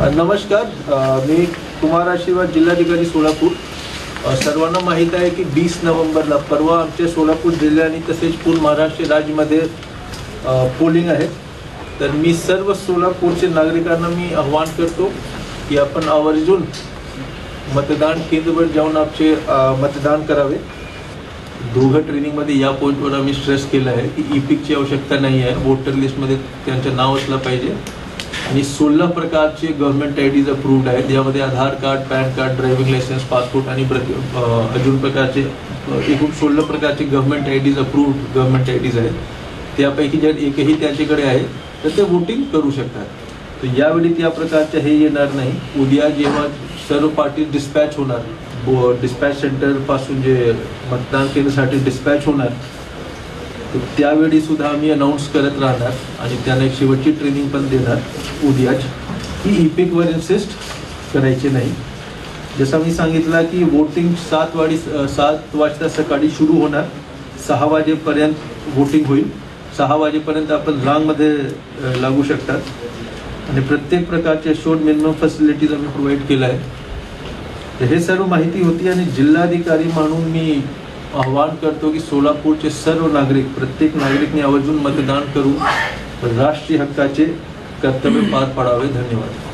नमस्कार, मी कुमार आशीर्वाद, जिल्हाधिकारी सोलापूर। सर्वांना माहीत आहे की 20 नोव्हेंबरला परवा आमच्या सोलापूर जिल्ह्याने तसेच पूर्ण महाराष्ट्र राज्यामध्ये पोलिंग आहे। तर मी सर्व सोलापूरचे नागरिकांना मी आव्हान करतो की आपण आवर्जून मतदान केंद्रावर जाऊन आपले मतदान करावे। दोघं ट्रेनिंगमध्ये या पॉईंटवर आम्ही स्ट्रेस केला आहे की ई-पिकची आवश्यकता नाही आहे, वोटर लिस्टमध्ये त्यांचं नाव असलं पाहिजे आणि 16 प्रकारचे गव्हर्नमेंट आयडीज अप्रूव्ड आहेत। यामध्ये Aadhaar card, PAN card, driving licence, passport आणि अजून प्रकारचे एकूण 16 प्रकारचे government IDs approved government IDs आहेत। त्यापैकी जर एकही त्यांच्याकडे आहे तर ते वोटिंग करू शकतात। तर यावेळी त्या प्रकारचे हे येणार नाही। उद्या जेव्हा सर्व पार्टी डिस्पॅच होणार, डिस्पॅच सेंटर पासून जे मतदान केंद्रासाठी डिस्पॅच होणार, तर त्यावेळी सुद्धा आम्ही अनाऊन्स करत राहणार आणि त्यांना एक शेवटची ट्रेनिंग पण देणार उद्याच की ई-पिकवर इन्सिस्ट करायचे नाही। जसं मी सांगितलं की वोटिंग 7 वाजता सकाळी सुरू होणार, 6 वाजेपर्यंत वोटिंग होईल। 6 वाजेपर्यंत आपण रांगमध्ये लागू शकतात आणि प्रत्येक प्रकारचे शोध मिनिमम फॅसिलिटीज आम्ही प्रोव्हाइड केलं आहे। तर हे सर्व माहिती होती आणि जिल्हाधिकारी म्हणून मी आव्हान करतो की सोलापूरचे सर्व नागरिक, प्रत्येक नागरिकने आवर्जून मतदान करून राष्ट्रीय हक्काचे कर्तव्य पार पाडावे। धन्यवाद।